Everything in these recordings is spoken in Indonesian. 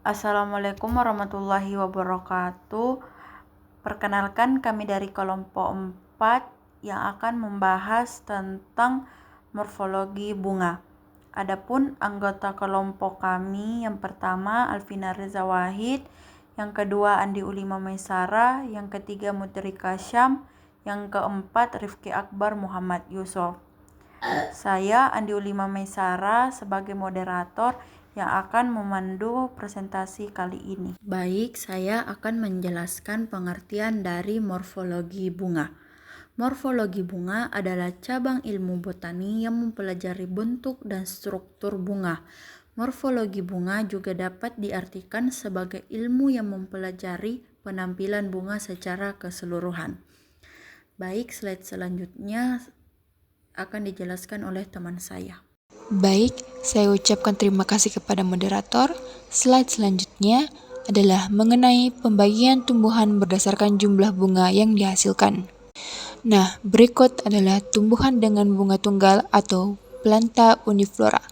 Assalamualaikum warahmatullahi wabarakatuh. Perkenalkan, kami dari kelompok 4 yang akan membahas tentang morfologi bunga. Adapun anggota kelompok kami, yang pertama Alvina Reza Wahid, yang kedua Andi Ulima Maisara, yang ketiga Mutrika Syam, yang keempat Rifki Akbar Muhammad Yusuf. Saya Andi Ulima Maisara sebagai moderator yang akan memandu presentasi kali ini. Baik, saya akan menjelaskan pengertian dari morfologi bunga. Morfologi bunga adalah cabang ilmu botani yang mempelajari bentuk dan struktur bunga. Morfologi bunga juga dapat diartikan sebagai ilmu yang mempelajari penampilan bunga secara keseluruhan. Baik, slide selanjutnya akan dijelaskan oleh teman saya. Baik, saya ucapkan terima kasih kepada moderator. Slide selanjutnya adalah mengenai pembagian tumbuhan berdasarkan jumlah bunga yang dihasilkan. Nah, berikut adalah tumbuhan dengan bunga tunggal atau planta uniflora.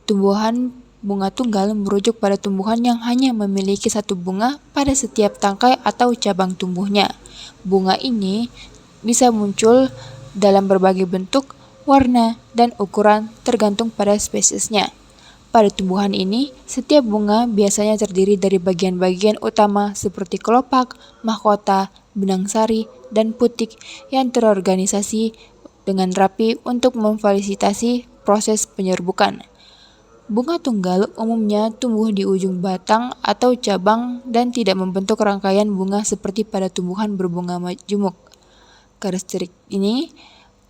Tumbuhan bunga tunggal merujuk pada tumbuhan yang hanya memiliki satu bunga pada setiap tangkai atau cabang tumbuhnya. Bunga ini bisa muncul dalam berbagai bentuk, warna, dan ukuran tergantung pada spesiesnya. Pada tumbuhan ini, setiap bunga biasanya terdiri dari bagian-bagian utama seperti kelopak, mahkota, benang sari, dan putik yang terorganisasi dengan rapi untuk memfasilitasi proses penyerbukan. Bunga tunggal umumnya tumbuh di ujung batang atau cabang dan tidak membentuk rangkaian bunga seperti pada tumbuhan berbunga majemuk. Karakteristik ini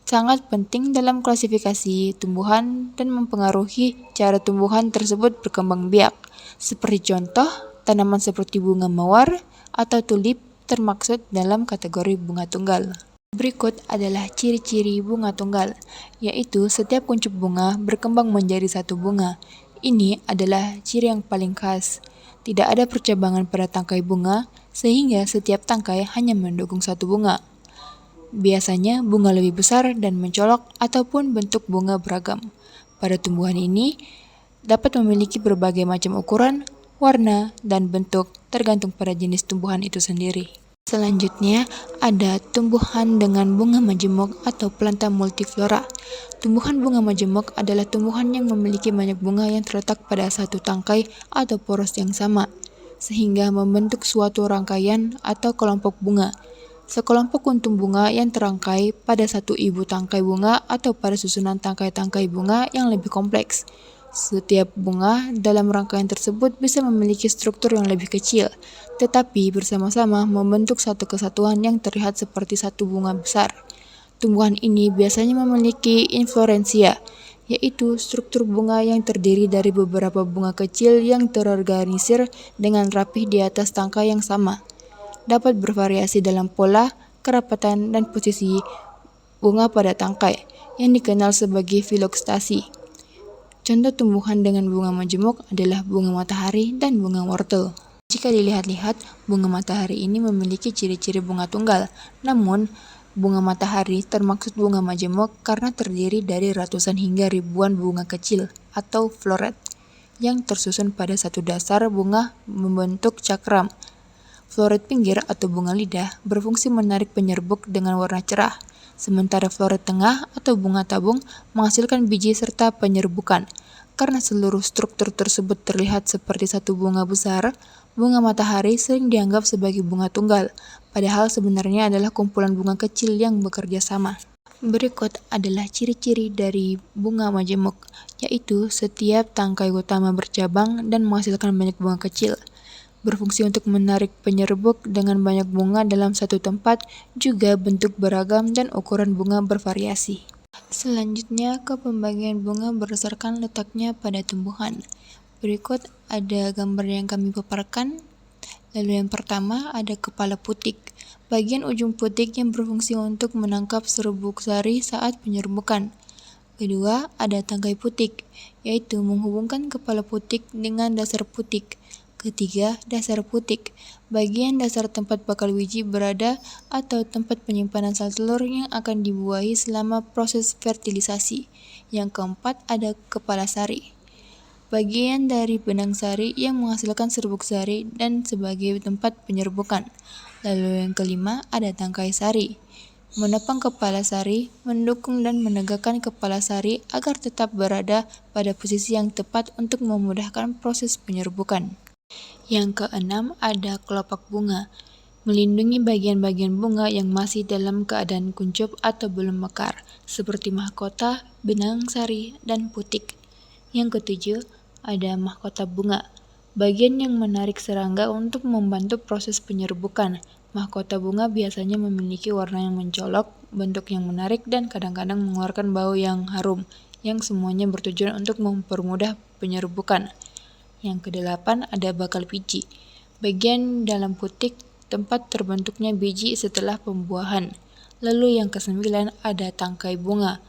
sangat penting dalam klasifikasi tumbuhan dan mempengaruhi cara tumbuhan tersebut berkembang biak. Seperti contoh, tanaman seperti bunga mawar atau tulip termaksud dalam kategori bunga tunggal. Berikut adalah ciri-ciri bunga tunggal, yaitu setiap kuncup bunga berkembang menjadi satu bunga. Ini adalah ciri yang paling khas. Tidak ada percabangan pada tangkai bunga, sehingga setiap tangkai hanya mendukung satu bunga. Biasanya bunga lebih besar dan mencolok ataupun bentuk bunga beragam. Pada tumbuhan ini dapat memiliki berbagai macam ukuran, warna, dan bentuk tergantung pada jenis tumbuhan itu sendiri. Selanjutnya ada tumbuhan dengan bunga majemuk atau planta multiflora. Tumbuhan bunga majemuk adalah tumbuhan yang memiliki banyak bunga yang terletak pada satu tangkai atau poros yang sama, sehingga membentuk suatu rangkaian atau kelompok bunga. Sekelompok kuntum bunga yang terangkai pada satu ibu tangkai bunga atau pada susunan tangkai-tangkai bunga yang lebih kompleks. Setiap bunga dalam rangkaian tersebut bisa memiliki struktur yang lebih kecil, tetapi bersama-sama membentuk satu kesatuan yang terlihat seperti satu bunga besar. Tumbuhan ini biasanya memiliki inflorensia, yaitu struktur bunga yang terdiri dari beberapa bunga kecil yang terorganisir dengan rapih di atas tangkai yang sama. Dapat bervariasi dalam pola, kerapatan, dan posisi bunga pada tangkai, yang dikenal sebagai filokstasi. Contoh tumbuhan dengan bunga majemuk adalah bunga matahari dan bunga wortel. Jika dilihat-lihat, bunga matahari ini memiliki ciri-ciri bunga tunggal. Namun, bunga matahari termaksud bunga majemuk karena terdiri dari ratusan hingga ribuan bunga kecil atau floret yang tersusun pada satu dasar bunga membentuk cakram. Floret pinggir atau bunga lidah berfungsi menarik penyerbuk dengan warna cerah, sementara floret tengah atau bunga tabung menghasilkan biji serta penyerbukan. Karena seluruh struktur tersebut terlihat seperti satu bunga besar, bunga matahari sering dianggap sebagai bunga tunggal, padahal sebenarnya adalah kumpulan bunga kecil yang bekerja sama. Berikut adalah ciri-ciri dari bunga majemuk, yaitu setiap tangkai utama bercabang dan menghasilkan banyak bunga kecil. Berfungsi untuk menarik penyerbuk dengan banyak bunga dalam satu tempat, juga bentuk beragam dan ukuran bunga bervariasi. Selanjutnya ke pembagian bunga berdasarkan letaknya pada tumbuhan. Berikut ada gambar yang kami paparkan. Lalu yang pertama ada kepala putik. Bagian ujung putik yang berfungsi untuk menangkap serbuk sari saat penyerbukan. Kedua ada tangkai putik, yaitu menghubungkan kepala putik dengan dasar putik. Ketiga, dasar putik, bagian dasar tempat bakal biji berada atau tempat penyimpanan sel telur yang akan dibuahi selama proses fertilisasi. Yang keempat ada kepala sari. bagian dari benang sari yang menghasilkan serbuk sari dan sebagai tempat penyerbukan. Lalu yang kelima ada tangkai sari. Menopang kepala sari, mendukung dan menegakkan kepala sari agar tetap berada pada posisi yang tepat untuk memudahkan proses penyerbukan. Yang keenam ada kelopak bunga, melindungi bagian-bagian bunga yang masih dalam keadaan kuncup atau belum mekar, seperti mahkota, benang sari, dan putik. Yang ketujuh ada mahkota bunga, bagian yang menarik serangga untuk membantu proses penyerbukan. Mahkota bunga biasanya memiliki warna yang mencolok, bentuk yang menarik, dan kadang-kadang mengeluarkan bau yang harum, yang semuanya bertujuan untuk mempermudah penyerbukan. Yang kedelapan ada bakal biji, bagian dalam putik tempat terbentuknya biji setelah pembuahan. Lalu yang kesembilan ada tangkai bunga,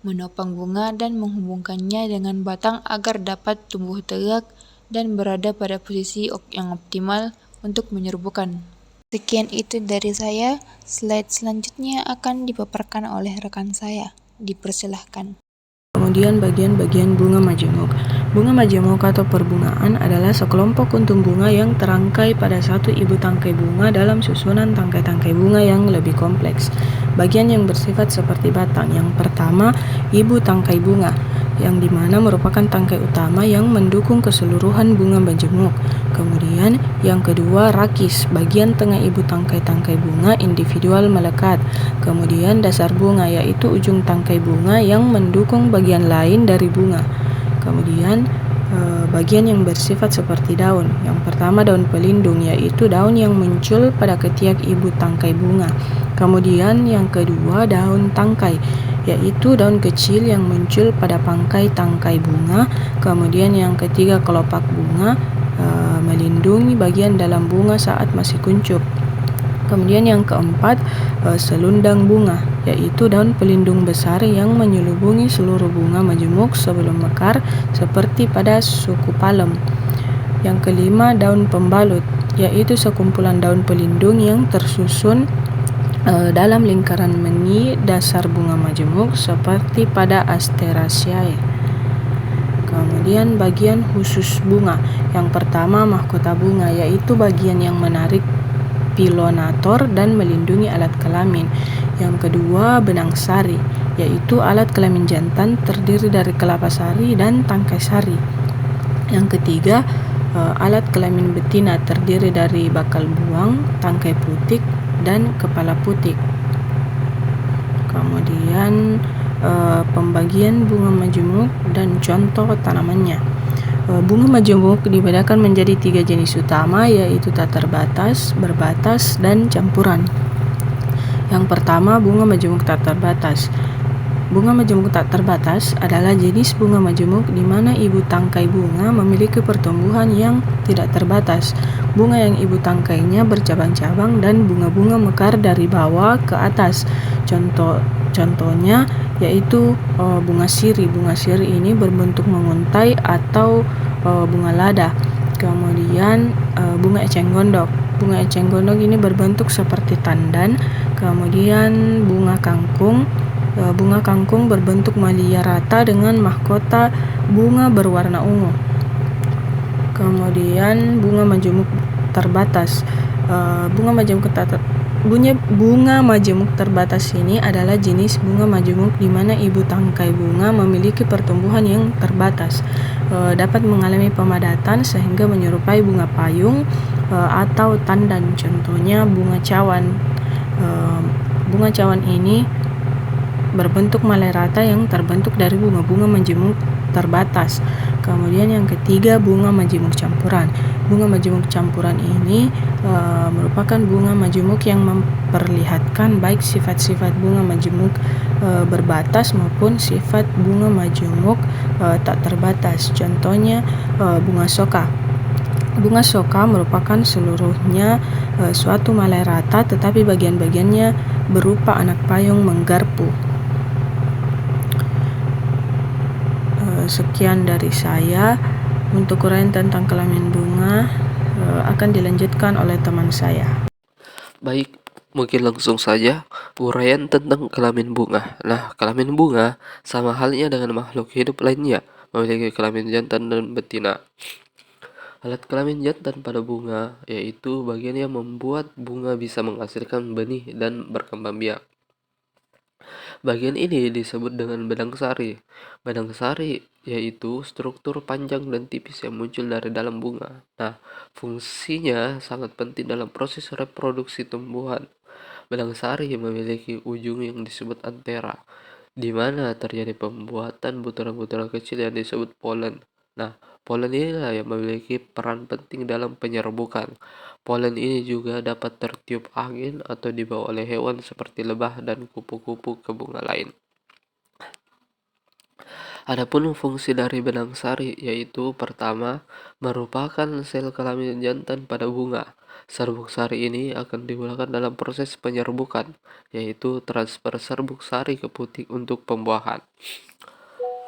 menopang bunga dan menghubungkannya dengan batang agar dapat tumbuh tegak dan berada pada posisi yang optimal untuk menyerbukan. Sekian itu dari saya, slide selanjutnya akan dipaparkan oleh rekan saya. Dipersilahkan. Kemudian bagian-bagian bunga majemuk. Bunga majemuk atau perbungaan adalah sekelompok kuntum bunga yang terangkai pada satu ibu tangkai bunga dalam susunan tangkai-tangkai bunga yang lebih kompleks. Bagian yang bersifat seperti batang. Yang pertama, ibu tangkai bunga, yang dimana merupakan tangkai utama yang mendukung keseluruhan bunga majemuk. Kemudian yang kedua, rakis, bagian tengah ibu tangkai-tangkai bunga individual melekat. Kemudian dasar bunga, yaitu ujung tangkai bunga yang mendukung bagian lain dari bunga. Kemudian bagian yang bersifat seperti daun. Yang pertama daun pelindung, yaitu daun yang muncul pada ketiak ibu tangkai bunga. Kemudian yang kedua daun tangkai, yaitu daun kecil yang muncul pada pangkai tangkai bunga. Kemudian yang ketiga kelopak bunga, melindungi bagian dalam bunga saat masih kuncup. Kemudian yang keempat, selundang bunga, yaitu daun pelindung besar yang menyelubungi seluruh bunga majemuk sebelum mekar seperti pada suku palem. Yang kelima, daun pembalut, yaitu sekumpulan daun pelindung yang tersusun dalam lingkaran meni dasar bunga majemuk seperti pada Asteraceae. Kemudian bagian khusus bunga. Yang pertama, mahkota bunga, yaitu bagian yang menarik pilonator dan melindungi alat kelamin. Yang kedua, benang sari, yaitu alat kelamin jantan terdiri dari kelapa sari dan tangkai sari. Yang ketiga, alat kelamin betina terdiri dari bakal buang, tangkai putik, dan kepala putik. Kemudian pembagian bunga majemuk dan contoh tanamannya. Bunga majemuk dibedakan menjadi 3 jenis utama, yaitu tak terbatas, berbatas, dan campuran. Yang pertama, bunga majemuk tak terbatas. Bunga majemuk tak terbatas adalah jenis bunga majemuk di mana ibu tangkai bunga memiliki pertumbuhan yang tidak terbatas. Bunga yang ibu tangkainya bercabang-cabang dan bunga-bunga mekar dari bawah ke atas. Contohnya yaitu bunga siri. Bunga siri ini berbentuk menguntai atau bunga lada. Kemudian bunga eceng gondok. Bunga eceng gondok ini berbentuk seperti tandan. Kemudian bunga kangkung. Bunga kangkung berbentuk malia rata dengan mahkota bunga berwarna ungu. Kemudian bunga majemuk terbatas. Bunga majemuk terbatas ini adalah jenis bunga majemuk di mana ibu tangkai bunga memiliki pertumbuhan yang terbatas, dapat mengalami pemadatan sehingga menyerupai bunga payung atau tandan. Contohnya bunga cawan. Bunga cawan ini berbentuk malai rata yang terbentuk dari bunga-bunga majemuk terbatas. Kemudian yang ketiga, bunga majemuk campuran. Bunga majemuk campuran ini merupakan bunga majemuk yang memperlihatkan baik sifat-sifat bunga majemuk berbatas maupun sifat bunga majemuk tak terbatas. Contohnya bunga soka. Bunga soka merupakan seluruhnya suatu malai rata, tetapi bagian-bagiannya berupa anak payung menggarpu. Sekian dari saya. Untuk uraian tentang kelamin bunga akan dilanjutkan oleh teman saya. Baik, mungkin langsung saja uraian tentang kelamin bunga. Nah, kelamin bunga sama halnya dengan makhluk hidup lainnya, memiliki kelamin jantan dan betina. Alat kelamin jantan pada bunga yaitu bagian yang membuat bunga bisa menghasilkan benih dan berkembang biak. Bagian ini disebut dengan bedang sari. Bedang sari yaitu struktur panjang dan tipis yang muncul dari dalam bunga. Nah, fungsinya sangat penting dalam proses reproduksi tumbuhan. Bedang sari memiliki ujung yang disebut antera, di mana terjadi pembuatan butiran-butiran kecil yang disebut polen. Nah, polen inilah yang memiliki peran penting dalam penyerbukan. Polen ini juga dapat tertiup angin atau dibawa oleh hewan seperti lebah dan kupu-kupu ke bunga lain. Adapun fungsi dari benang sari yaitu pertama, merupakan sel kelamin jantan pada bunga. Serbuk sari ini akan digunakan dalam proses penyerbukan, yaitu transfer serbuk sari ke putik untuk pembuahan.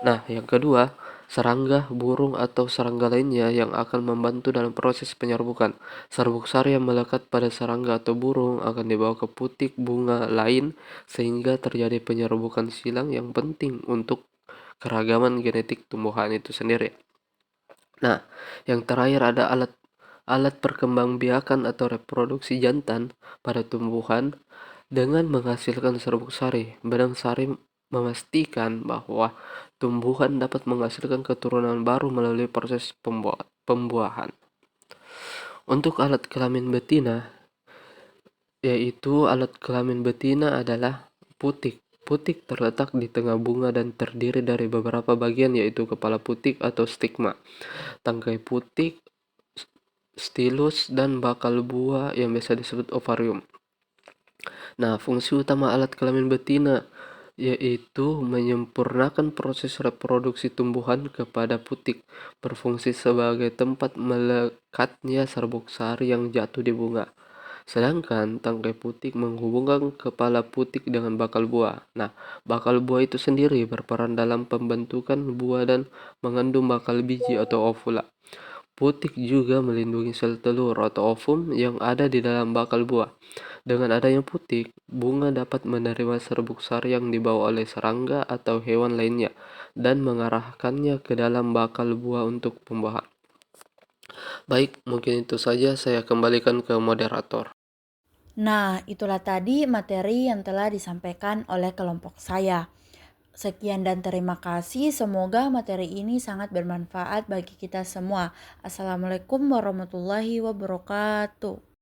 Nah, yang kedua, serangga, burung, atau serangga lainnya yang akan membantu dalam proses penyerbukan. Serbuk sari yang melekat pada serangga atau burung akan dibawa ke putik bunga lain sehingga terjadi penyerbukan silang yang penting untuk keragaman genetik tumbuhan itu sendiri. Nah, yang terakhir ada alat perkembangbiakan atau reproduksi jantan pada tumbuhan dengan menghasilkan serbuk sari. Benang sari memastikan bahwa tumbuhan dapat menghasilkan keturunan baru melalui proses pembuahan. Untuk alat kelamin betina, yaitu alat kelamin betina adalah putik. Putik terletak di tengah bunga dan terdiri dari beberapa bagian yaitu kepala putik atau stigma, tangkai putik, stilus, dan bakal buah yang biasa disebut ovarium. Nah, fungsi utama alat kelamin betina yaitu menyempurnakan proses reproduksi tumbuhan kepada putik, berfungsi sebagai tempat melekatnya serbuk sari yang jatuh di bunga. Sedangkan tangkai putik menghubungkan kepala putik dengan bakal buah. Nah, bakal buah itu sendiri berperan dalam pembentukan buah dan mengandung bakal biji atau ovula. Putik juga melindungi sel telur atau ovum yang ada di dalam bakal buah. Dengan adanya putik, bunga dapat menerima serbuk sari yang dibawa oleh serangga atau hewan lainnya dan mengarahkannya ke dalam bakal buah untuk pembuahan. Baik, mungkin itu saja, saya kembalikan ke moderator. Nah, itulah tadi materi yang telah disampaikan oleh kelompok saya. Sekian dan terima kasih. Semoga materi ini sangat bermanfaat bagi kita semua. Assalamualaikum warahmatullahi wabarakatuh.